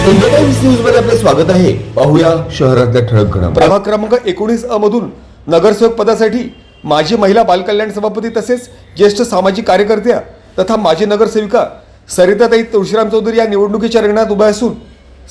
India times news मध्ये आपले स्वागत आहे। पाहूया शहरातल्या ठळक घडामोडी। प्रभाग क्रमांक 19 अ मधून नगरसेवक पदासाठी माजी महिला बालकल्याण सभापती तसेच ज्येष्ठ सामाजिक कार्यकर्त्या तथा माजी नगरसेविका सरिताताई तुळशीराम चौधरी या निवडणुकीच्या रिंगणात उभ्या असून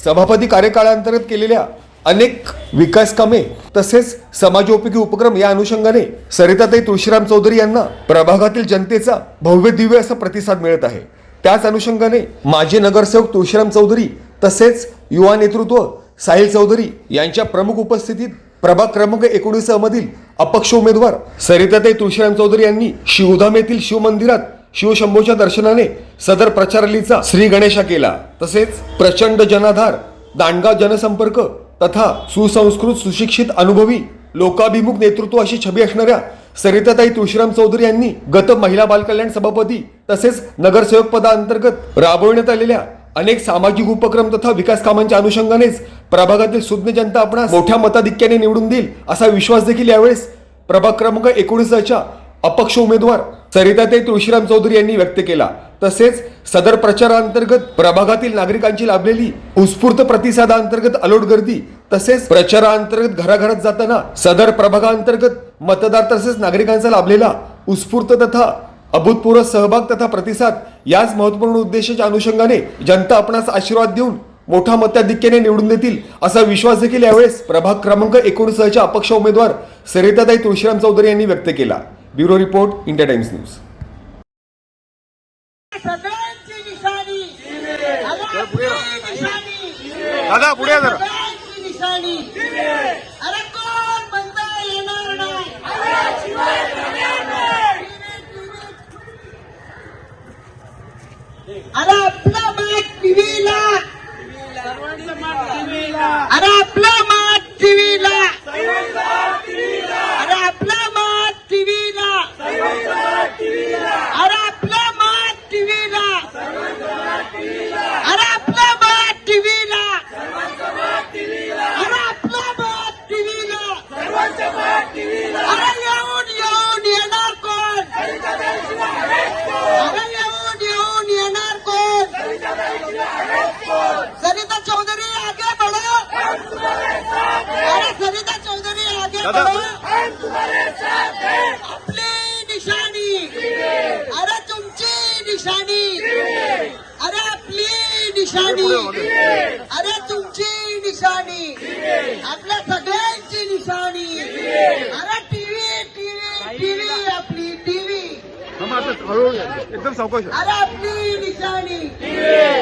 सभापती कार्यकाळांतर्गत केलेल्या अनेक विकास कामे तसेच समाजोपयोगी उपक्रम या अनुषंगाने सरिताताई तुळशीराम चौधरी यांना प्रभागातील जनतेचा भव्य दिव्य असा प्रतिसाद मिळत आहे। त्याच अनुषंगाने माजी नगरसेवक तुळशीराम चौधरी तसेच युवा नेतृत्व साहिल चौधरी यांच्या प्रमुख उपस्थितीत प्रभाग क्रमांक 19 मधील अपक्ष उमेदवार सरिताताई तुळशीराम चौधरी यांनी शिवधाम येथील शिवमंदिरात शिवशंभूच्या दर्शनाने सदर प्रचार रॅलीचा श्री गणेशा केला। तसेच प्रचंड जनाधार, दांडगा जनसंपर्क तथा सुसंस्कृत सुशिक्षित अनुभवी लोकाभिमुख नेतृत्व अशी छबी असणाऱ्या सरिताताई तुळशीराम चौधरी यांनी गत महिला बालकल्याण सभापती तसेच नगरसेवक पदाअंतर्गत राबवण्यात आलेल्या अनेक सामाजिक उपक्रम तथा विकास कामांच्या अनुषंगानेच प्रभागातील सुज्ञ जनता आपणास मोठ्या मताधिक्याने निवडून देईल असा विश्वास देखील यावेळेस प्रभाग क्रमांक 19च्या अपक्ष उमेदवार सरिताताई तुळशीराम चौधरी यांनी व्यक्त केला। तसेच सदर प्रचारांतर्गत प्रभागातील नागरिकांची लाभलेली उत्स्फूर्त प्रतिसादांतर्गत अलोट गर्दी तसेच प्रचारांतर्गत घराघरात जाताना सदर प्रभागांतर्गत मतदार तसेच नागरिकांचा लाभलेला उत्स्फूर्त तथा अभूतपूर्व सहभाग तथा प्रतिसाद याच महत्त्वपूर्ण उद्देशाच्या अनुषंगाने जनता आपणास आशीर्वाद देऊन मोठा मताधिक्याने निवडून देतील असा विश्वास देखील यावेळेस प्रभाग क्रमांक 19च्या अपक्ष उमेदवार सरिताताई तुळशीराम चौधरी यांनी व्यक्त केला। Bureau report, India times news. दादा पुढे जरा। अरे आपला मात टीव्हीला, अरे आपला मात टीव्हीला, अरे आपला मात टीव्हीला, अरे आपला मात टीव्हीला, अरे आपला मात टीव्हीला, अरे आपला मात टीव्हीला, अरे येऊन येऊन येणार कोण, अरे येऊन येऊन येणार कोण, सरिता चौधरी आगे बढ़ो, अरे सरिता चौधरी आगे बढ़ो, आपली निशाणी, अरे तुमची निशाणी, अरे आपली निशाणी, अरे तुमची निशाणी, आपल्या सगळ्यांची निशाणी, अरे टीव्ही टीव्ही टीव्ही आपली टीव्ही, एकदम सावकाश। अरे आपली निशाणी,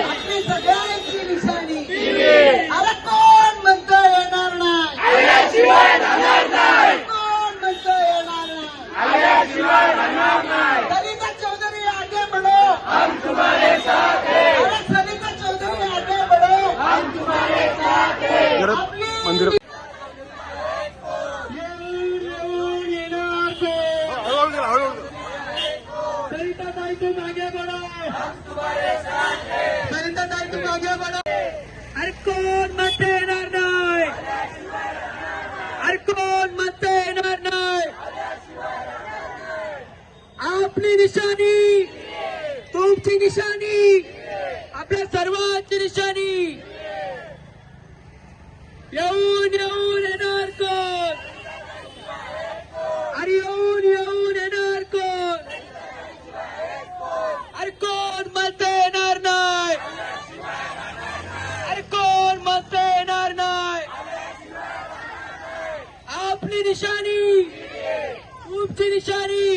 आपली सगळ्यांची निशाणी, अरे कोण म्हणतो येणार नाही, कोण म्हणतो येणार नाही, सरिता चौधरी आगे बढ़ो, अरे सरिता चौधरी आगे बढ़ो, आपली मंदिर येऊन येणार कोण, सरिताताई तुम आगे बढ़ो, सरिताताई तुम आगे बढ़ो, अरे कोण म्हणते येणार नाही, अरे कोण म्हणते येणार नाही, आपली निशाणी, तुमची निशाणी, आपल्या सर्वांची निशाणी, येऊन येऊन येणार कोण, अरे येऊन येऊन येणार कोण, अरे कोण म्हणते येणार नाही, अरे कोण म्हणते येणार नाही, आपली निशाणी, तुमची निशाणी,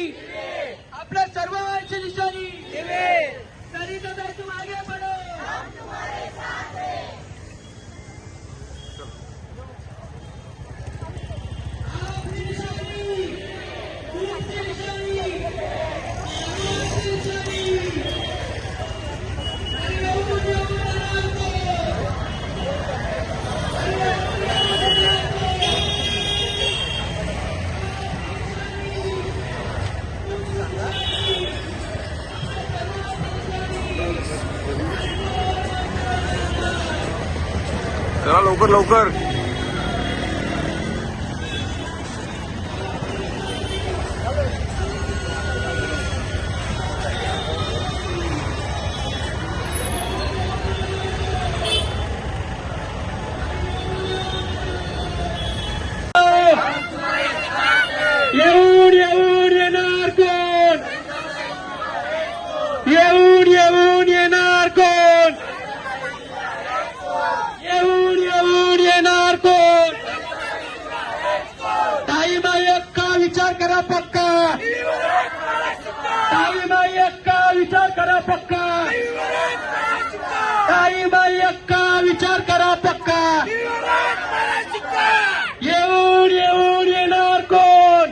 आपल्या सर्वांची निशाणी, सरिताताई तुम आगे बढ़ो, आपली निशाणी, तुमची निशाणी, आपली निशाणी, अरे येऊन येऊन येणार कोण, अरे येऊन येऊन येणार कोण, चला लवकर लवकर। ताई माई अक्का विचार करा पक्का, ताई माई अक्का विचार करा पक्का. येऊन येऊन येणार कोण,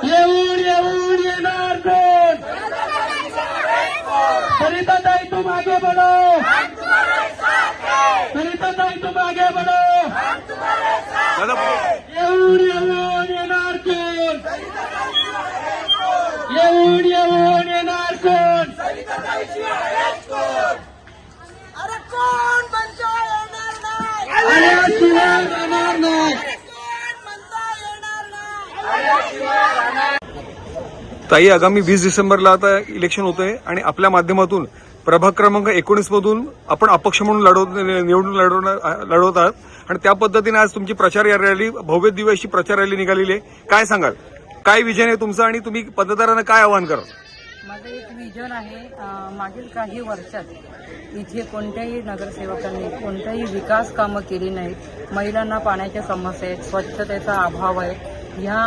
येऊन येऊन येणार कोण. सरिताताई तुम आगे बढ़ो, सरिताताई तुम आगे बढ़ो. दादा पुढे. येऊन येऊन येणार कोण, येऊन येऊन येणार कोण. अरे कोण म्हणता येणार नाही, आल्याशिवाय राहणार नाही. कोण म्हणता येणार नाही. ताई, आगामी 20 डिसेंबरला आता इलेक्शन होतंय आणि आपल्या माध्यमातून प्रभाग क्रमांक 19 मधून आपण अपक्ष म्हणून निवडून लढवत आहात आणि त्या पद्धतीने आज तुमची प्रचार रॅली, भव्य दिव्य अशी प्रचार रॅली निघालेली आहे. काय सांगाल, काय विजन आहे तुमचं आणि तुम्ही मतदारांना काय आवाहन कराल? माझं एक विजन आहे. मागील काही वर्षात इथे कोणत्याही नगरसेवकांनी कोणत्याही विकास कामं केली नाहीत. महिलांना पाण्याच्या समस्या आहेत, स्वच्छतेचा अभाव आहे.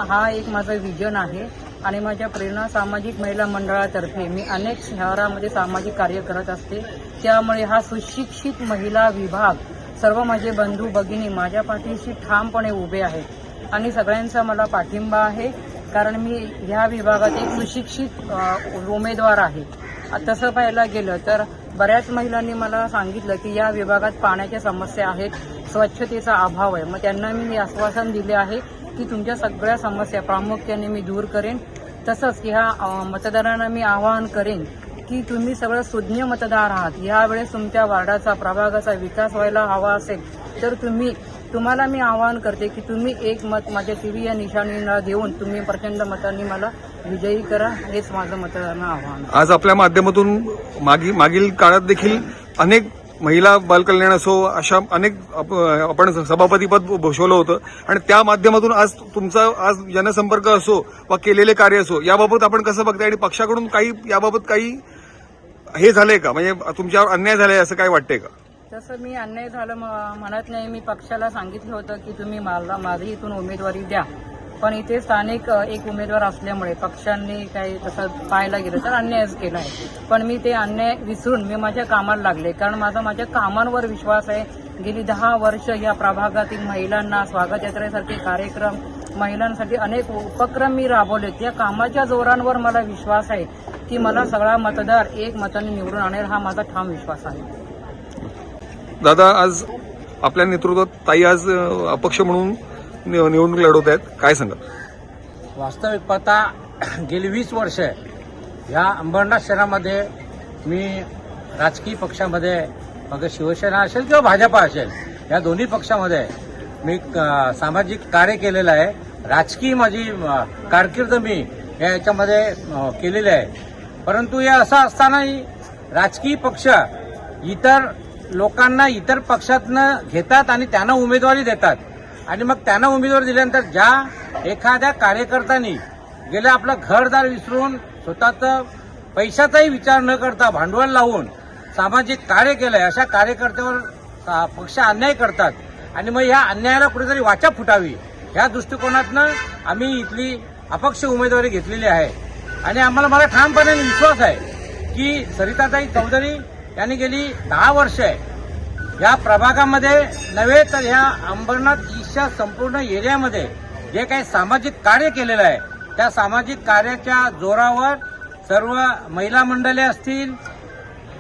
हा एक माझं विजन आहे आणि माझ्या प्रेरणा सामाजिक महिला मंडळातर्फे मी अनेक शहरामध्ये सामाजिक कार्य करत असते. त्यामुळे हा सुशिक्षित महिला विभाग, सर्व माझे बंधू भगिनी माझ्या पाठीशी ठामपणे उभे आहेत आणि सगळ्यांचा मला पाठिंबा आहे, कारण मी ह्या विभागात एक सुशिक्षित उमेदवार आहे. तसं पाहायला गेलं तर बऱ्याच महिलांनी मला सांगितलं की या विभागात पाण्याच्या समस्या आहेत, स्वच्छतेचा अभाव आहे. मग त्यांना मी आश्वासन दिले आहे की तुमच्या सगळ्या समस्या प्रामुख्याने मी दूर करेन. तसंच ह्या मतदारांना मी आवाहन करेन की तुम्ही सगळं सुज्ञ मतदार आहात. यावेळेस तुमच्या वार्डाचा, प्रभागाचा विकास व्हायला हवा असेल तर तुम्हाला मी आवाहन करते की तुम्ही एक मत माझ्या टीव्ही या निशाणीला देऊन तुम्ही प्रचंड मतांनी मला विजयी करा. हेच माझं मतदारांना आवाहन. आज आपल्या माध्यमातून मागील काळात देखील अनेक महिला बालकल्याण असो अशा अनेक आपण सभापतीपद भूषवलं होतं आणि त्या माध्यमातून आज तुमचा आज जनसंपर्क असो वा केलेले कार्य असो, याबाबत आपण कसं बघताय आणि पक्षाकडून काही याबाबत काही हे झालंय का, म्हणजे तुमच्यावर अन्याय झालाय असं काय वाटतंय का? तसं मी अन्याय झालं म्हणत नाही. मी पक्षाला सांगितलं होतं की तुम्ही मला माझी इथून उमेदवारी द्या, पण इथे स्थानिक एक उमेदवार असल्यामुळे पक्षांनी काही तसं पाहायला गेलं तर अन्यायच केला आहे. पण मी ते अन्याय विसरून मी माझ्या कामाला लागले, कारण माझ्या कामांवर विश्वास आहे. गेली 10 वर्ष या प्रभागातील महिलांना स्वागत यात्रेसारखे कार्यक्रम, महिलांसाठी अनेक उपक्रम मी राबवले. त्या कामाच्या जोरांवर मला विश्वास आहे की मला सगळा मतदार एक मताने निवडून आणेल, हा माझा ठाम विश्वास आहे. दादा, आज आपल्या नेतृत्वात ताई आज अपक्ष म्हणून निवडणूक लढवत आहेत, काय सांगाल? वास्तविक पाहता गेली 20 वर्ष ह्या अंबरनाथ शहरामध्ये मी राजकीय पक्षामध्ये, मग शिवसेना असेल किंवा भाजपा असेल, या दोन्ही पक्षामध्ये मी सामाजिक कार्य केलेलं आहे. राजकीय माझी कारकीर्द मी याच्यामध्ये केलेली आहे. परंतु हे असं असतानाही राजकीय पक्ष इतर लोकांना इतर पक्षातनं घेतात आणि त्यांना उमेदवारी देतात आणि मग त्यांना उमेदवारी दिल्यानंतर ज्या एखाद्या कार्यकर्त्यांनी गेलं आपलं घरदार विसरून स्वतःचं पैशाचाही विचार न करता भांडवल लावून सामाजिक कार्य केलंय, अशा कार्यकर्त्यावर पक्ष अन्याय करतात आणि मग ह्या अन्यायाला कुठेतरी वाचा फुटावी, ह्या दृष्टिकोनातनं आम्ही इथली अपक्ष उमेदवारी घेतलेली आहे. आणि मला ठामपणे विश्वास आहे की सरिताताई चौधरी यांनी गेली 10 वर्ष या प्रभागामध्ये नव्हे तर ह्या अंबरनाथ ईस्टच्या संपूर्ण एरियामध्ये जे काही सामाजिक कार्य केलेलं आहे, त्या सामाजिक कार्याच्या जोरावर सर्व महिला मंडळे असतील,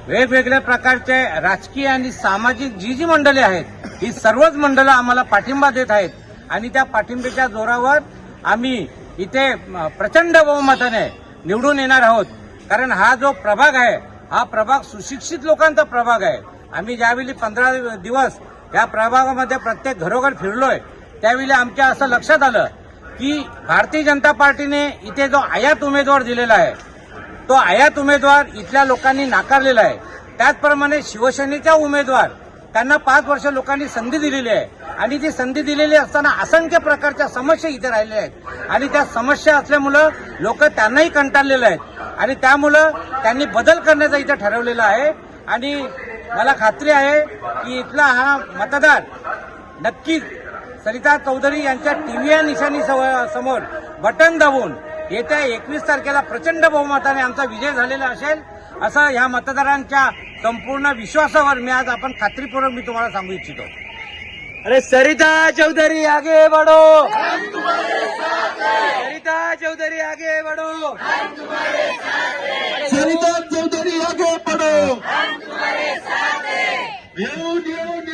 वेगवेगळ्या प्रकारचे राजकीय आणि सामाजिक जी मंडळे आहेत, ही सर्वच मंडळं आम्हाला पाठिंबा देत आहेत आणि त्या पाठिंब्याच्या जोरावर आम्ही इथे प्रचंड बहुमताने निवडून येणार आहोत. कारण हा जो प्रभाग आहे, हा प्रभाग सुशिक्षित लोकांचा प्रभाग आहे. आम्ही ज्यावेळी 15 दिवस या प्रभागामध्ये प्रत्येक घरोघर फिरलोय, त्यावेळी आमच्या असं लक्षात आलं की भारतीय जनता पार्टीने इथे जो आयात उमेदवार दिलेला आहे, तो आयात उमेदवार इथल्या लोकांनी नाकारलेला आहे. त्याचप्रमाणे शिवसेनेच्या उमेदवार त्यांना 5 वर्ष लोकांनी संधी दिलेली आहे आणि ती संधी दिलेली असताना असंख्य प्रकारच्या समस्या इथे राहिलेल्या आहेत आणि त्या समस्या असल्यामुळं लोक त्यांनाही कंटाळलेले आहेत आणि त्यामुळं त्यांनी बदल करण्याचं इथं ठरवलेलं आहे. आणि मला खात्री आहे की इथला हा मतदार नक्कीच सरिता चौधरी यांच्या टीव्ही या निशाणी समोर बटन दाबून येत्या 21 तारखेला प्रचंड बहुमताने आमचा विजय झालेला असेल असं ह्या मतदारांच्या संपूर्ण विश्वासावर मी आज आपण खात्रीपूर्वक मी तुम्हाला सांगू इच्छितो. अरे सरिता चौधरी आगे बढ़ो, सरिता चौधरी आगे बढ़ो, सरिता चौधरी आगे बढ़ो, येऊन